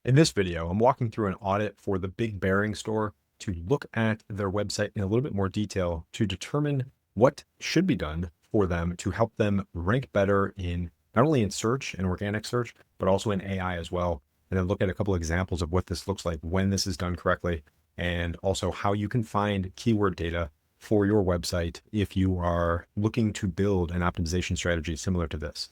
In this video, I'm walking through an audit for the Big Bearing store to look at their website in a little bit more detail to determine what should be done for them to help them rank better in not only in search and organic search, but also in AI as well. And then look at a couple examples of what this looks like when this is done correctly, and also how you can find keyword data for your website if you are looking to build an optimization strategy similar to this.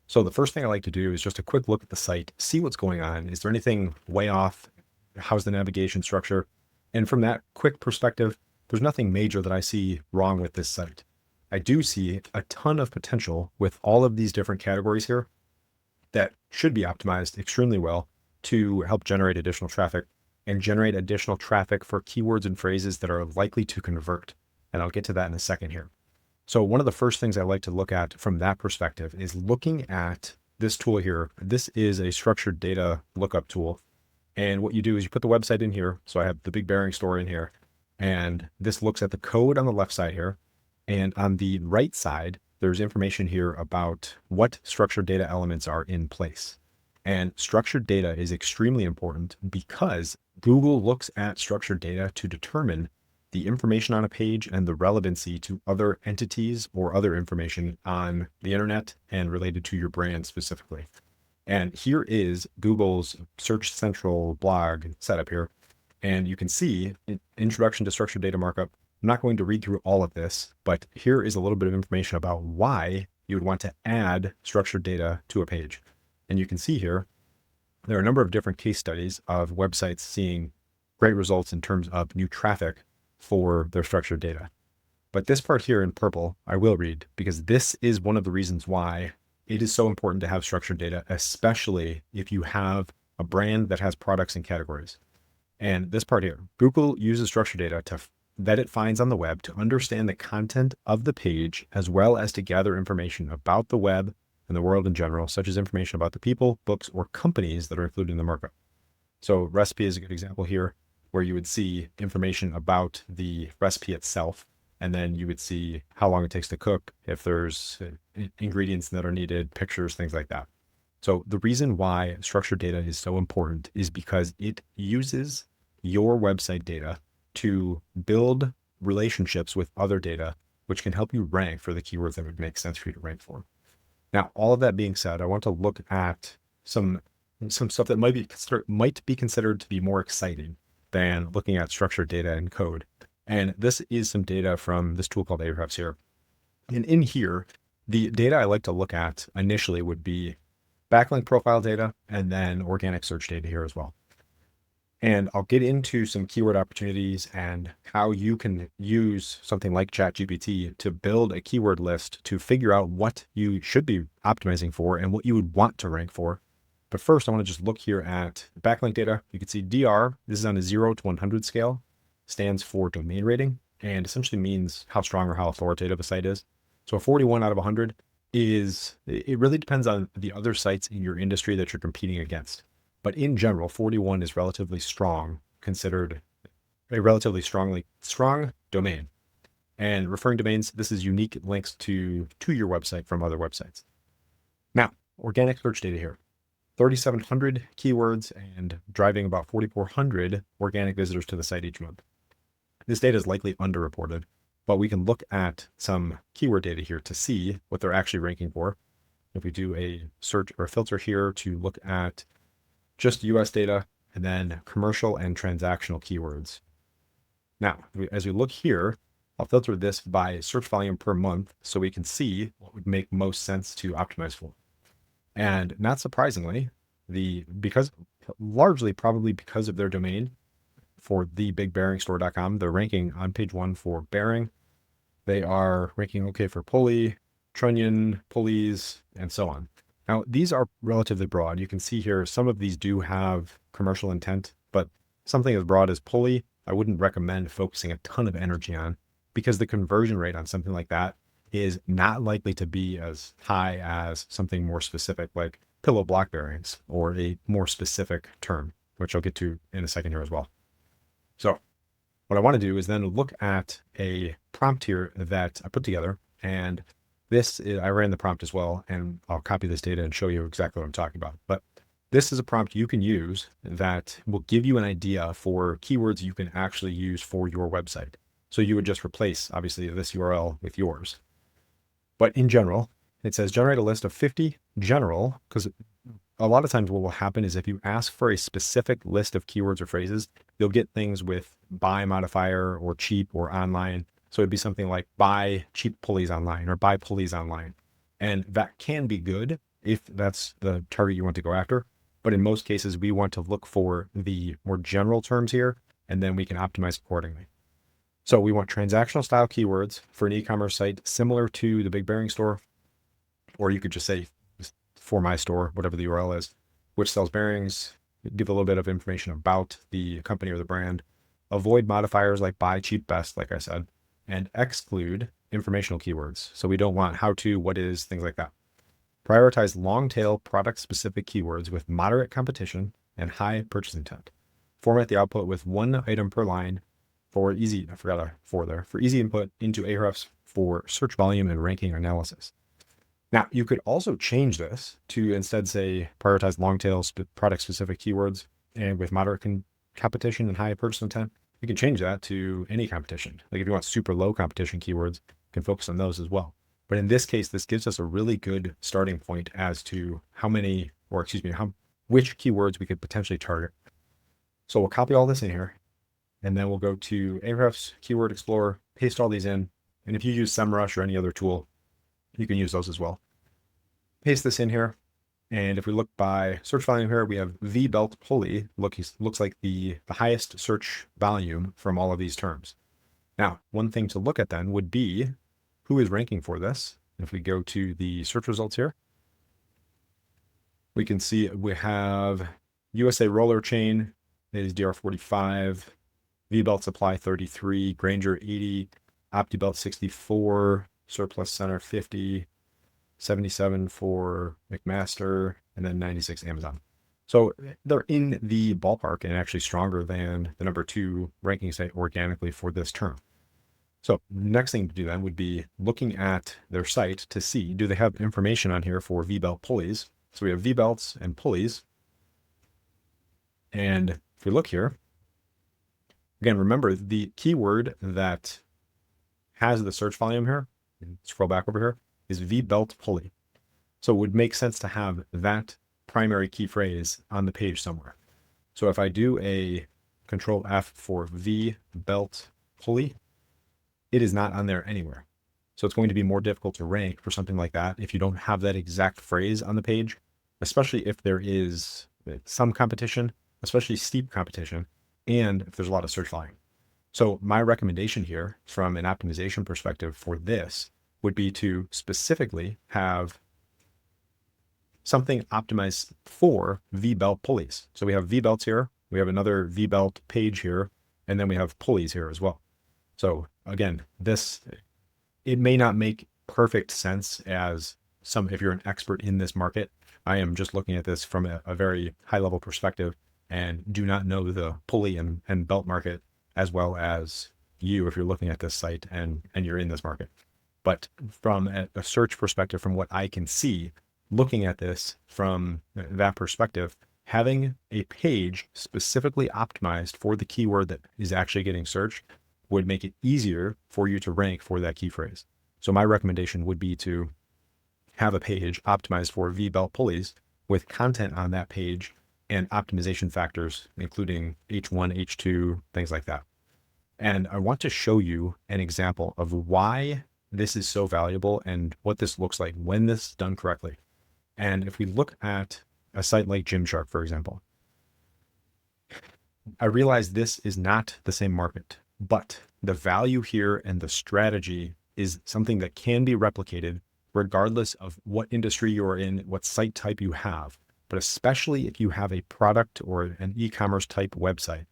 So the first thing I like to do is just a quick look at the site, see what's going on. Is there anything way off? How's the navigation structure? And from that quick perspective, there's nothing major that I see wrong with this site. I do see a ton of potential with all of these different categories here that should be optimized extremely well to help generate additional traffic and generate additional traffic for keywords and phrases that are likely to convert. And I'll get to that in a second here. So one of the first things I like to look at from that perspective is looking at this tool here. This is a structured data lookup tool. And what you do is you put the website in here. So I have the Big Bearing store in here, and this looks at the code on the left side here. And on the right side, there's information here about what structured data elements are in place. And structured data is extremely important because Google looks at structured data to determine the information on a page and the relevancy to other entities or other information on the internet and related to your brand specifically. And here is Google's Search Central blog setup here. And you can see introduction to structured data markup. I'm not going to read through all of this, but here is a little bit of information about why you would want to add structured data to a page. And you can see here, there are a number of different case studies of websites seeing great results in terms of new traffic for their structured data. But this part here in purple, I will read because this is one of the reasons why it is so important to have structured data, especially if you have a brand that has products and categories. And this part here, Google uses structured data that it finds on the web to understand the content of the page, as well as to gather information about the web and the world in general, such as information about the people, books, or companies that are included in the markup. So recipe is a good example here, where you would see information about the recipe itself, and then you would see how long it takes to cook, if there's ingredients that are needed, pictures, things like that. So the reason why structured data is so important is because it uses your website data to build relationships with other data, which can help you rank for the keywords that would make sense for you to rank for. Now, all of that being said, I want to look at some stuff that might be considered to be more exciting than looking at structured data and code. And this is some data from this tool called Ahrefs here. And in here, the data I like to look at initially would be backlink profile data and then organic search data here as well. And I'll get into some keyword opportunities and how you can use something like ChatGPT to build a keyword list to figure out what you should be optimizing for and what you would want to rank for. But first, I want to just look here at backlink data. You can see DR, this is on a 0 to 100 scale, stands for domain rating, and essentially means how strong or how authoritative a site is. So a 41 out of 100 it really depends on the other sites in your industry that you're competing against. But in general, 41 is relatively strong, considered a relatively strong domain. And referring domains, this is unique links to your website from other websites. Now, organic search data here. 3,700 keywords and driving about 4,400 organic visitors to the site each month. This data is likely underreported, but we can look at some keyword data here to see what they're actually ranking for. If we do a search or a filter here to look at just US data and then commercial and transactional keywords. Now, as we look here, I'll filter this by search volume per month so we can see what would make most sense to optimize for. And not surprisingly, largely probably because of their domain for thebigbearingstore.com, they're ranking on page 1 for bearing. They are ranking okay for pulley, trunnion, pulleys, and so on. Now, these are relatively broad. You can see here, some of these do have commercial intent, but something as broad as pulley, I wouldn't recommend focusing a ton of energy on, because the conversion rate on something like that is not likely to be as high as something more specific like pillow block bearings or a more specific term, which I'll get to in a second here as well. So what I want to do is then look at a prompt here that I put together, and I ran the prompt as well, and I'll copy this data and show you exactly what I'm talking about. But This is a prompt you can use that will give you an idea for keywords you can actually use for your website. So you would just replace, obviously, this URL with yours. But in general, it says generate a list of 50 general, because a lot of times what will happen is if you ask for a specific list of keywords or phrases, you'll get things with buy modifier or cheap or online. So it'd be something like buy cheap pulleys online or buy pulleys online. And that can be good if that's the target you want to go after. But in most cases, we want to look for the more general terms here, and then we can optimize accordingly. So we want transactional style keywords for an e-commerce site similar to the Big Bearing Store, or you could just say for my store, whatever the URL is, which sells bearings, give a little bit of information about the company or the brand, avoid modifiers like buy cheap best, like I said, and exclude informational keywords. So we don't want how to, what is, things like that. Prioritize long tail product specific keywords with moderate competition and high purchase intent. Format the output with one item per line for easy, I forgot a for there, for easy input into Ahrefs for search volume and ranking analysis. Now, you could also change this to instead say prioritize long tail product specific keywords and with moderate competition and high purchase intent. You can change that to any competition. Like if you want super low competition keywords, you can focus on those as well. But in this case, this gives us a really good starting point as to which keywords we could potentially target. So we'll copy all this in here, and then we'll go to Ahrefs Keyword Explorer, paste all these in. And if you use SEMrush or any other tool, you can use those as well. Paste this in here. And if we look by search volume here, we have V-belt pulley. Looks like the highest search volume from all of these terms. Now, one thing to look at then would be who is ranking for this. If we go to the search results here, we can see we have USA Roller Chain is DR45, V-belt Supply 33, Granger 80, OptiBelt 64, Surplus Center 50, 77 for McMaster, and then 96 Amazon. So they're in the ballpark and actually stronger than the number 2 ranking site organically for this term. So next thing to do then would be looking at their site to see, do they have information on here for V-belt pulleys? So we have V-belts and pulleys. And if we look here, again, remember the keyword that has the search volume here, scroll back over here, is V-belt pulley. So it would make sense to have that primary key phrase on the page somewhere. So if I do a Control F for V-belt pulley, it is not on there anywhere. So it's going to be more difficult to rank for something like that if you don't have that exact phrase on the page, especially if there is some competition, especially steep competition, and if there's a lot of search volume. So my recommendation here from an optimization perspective for this would be to specifically have something optimized for V-belt pulleys. So we have V-belts here, we have another V-belt page here, and then we have pulleys here as well. So again, it may not make perfect sense if you're an expert in this market. I am just looking at this from a very high level perspective and do not know the pulley and belt market as well as you if you're looking at this site and you're in this market. But from a search perspective, from what I can see, looking at this from that perspective, having a page specifically optimized for the keyword that is actually getting searched would make it easier for you to rank for that key phrase. So my recommendation would be to have a page optimized for V-belt pulleys with content on that page and optimization factors, including H1, H2, things like that. And I want to show you an example of why this is so valuable and what this looks like when this is done correctly. And if we look at a site like Gymshark, for example, I realize this is not the same market, but the value here and the strategy is something that can be replicated regardless of what industry you're in, what site type you have, but especially if you have a product or an e-commerce type website.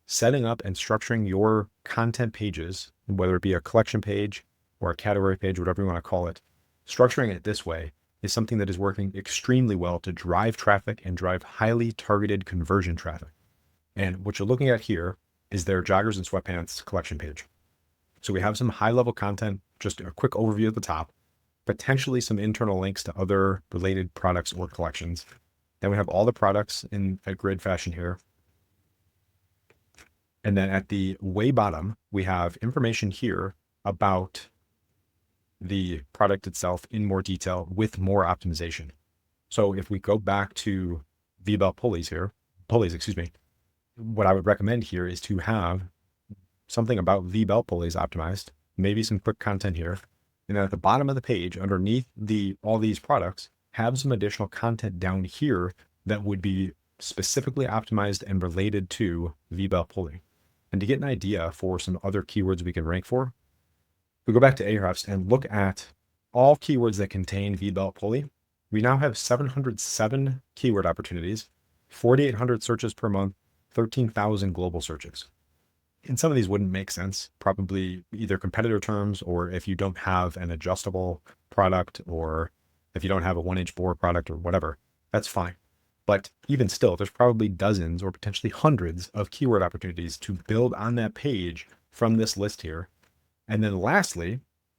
Setting up and structuring your content pages, whether it be a collection page or a category page, whatever you want to call it, structuring it this way is something that is working extremely well to drive traffic and drive highly targeted conversion traffic. And what you're looking at here is their joggers and sweatpants collection page. So we have some high level content, just a quick overview at the top, potentially some internal links to other related products or collections. Then we have all the products in a grid fashion here. And then at the way bottom, we have information here about the product itself in more detail with more optimization. So if we go back to V-belt pulleys, excuse me, what I would recommend here is to have something about V-belt pulleys optimized, maybe some quick content here. And then at the bottom of the page, underneath all these products, have some additional content down here that would be specifically optimized and related to V-belt pulley. And to get an idea for some other keywords we can rank for, we go back to Ahrefs and look at all keywords that contain V-belt pulley. We now have 707 keyword opportunities, 4,800 searches per month, 13,000 global searches. And some of these wouldn't make sense, probably either competitor terms, or if you don't have an adjustable product, or if you don't have a 1-inch bore product or whatever, that's fine. But even still, there's probably dozens or potentially hundreds of keyword opportunities to build on that page from this list here. And then lastly,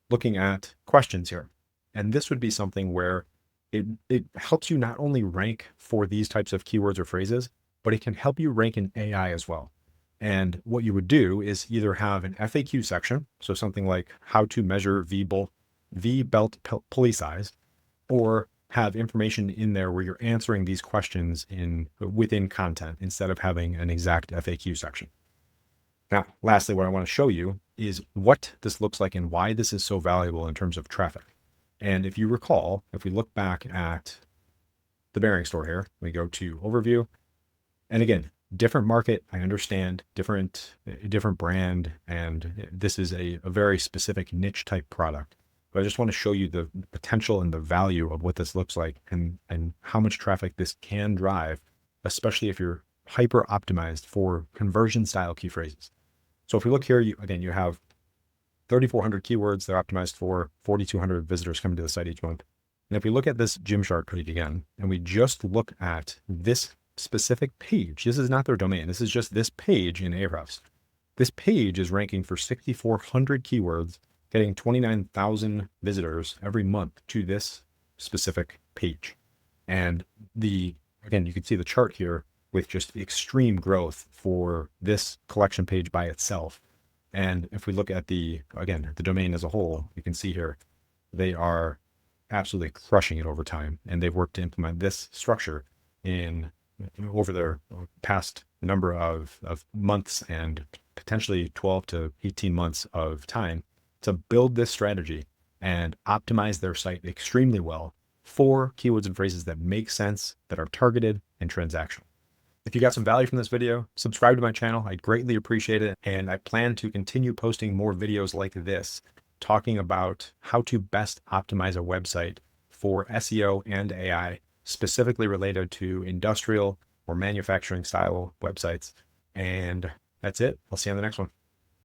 looking at questions here. And this would be something where it helps you not only rank for these types of keywords or phrases, but it can help you rank in AI as well. And what you would do is either have an FAQ section, so something like how to measure V-belt pulley size, or have information in there where you're answering these questions within content instead of having an exact FAQ section. Now, lastly, what I want to show you is what this looks like and why this is so valuable in terms of traffic. And if you recall, if we look back at the bearing store here, we go to overview, and again, different market, I understand, different brand, and this is a very specific niche type product. But I just want to show you the potential and the value of what this looks like and how much traffic this can drive, especially if you're hyper optimized for conversion style key phrases. So if we look here, you have 3,400 keywords they're optimized for, 4,200 visitors coming to the site each month. And if we look at this Gymshark page again, and we just look at this specific page, this is not their domain, this is just this page in Ahrefs. This page is ranking for 6,400 keywords, getting 29,000 visitors every month to this specific page. And again, you can see the chart here with just extreme growth for this collection page by itself. And if we look at the domain as a whole, you can see here, they are absolutely crushing it over time. And they've worked to implement this structure over their past number of months and potentially 12 to 18 months of time to build this strategy and optimize their site extremely well for keywords and phrases that make sense, that are targeted and transactional. If you got some value from this video, subscribe to my channel. I'd greatly appreciate it. And I plan to continue posting more videos like this, talking about how to best optimize a website for SEO and AI, specifically related to industrial or manufacturing style websites. And that's it. I'll see you on the next one.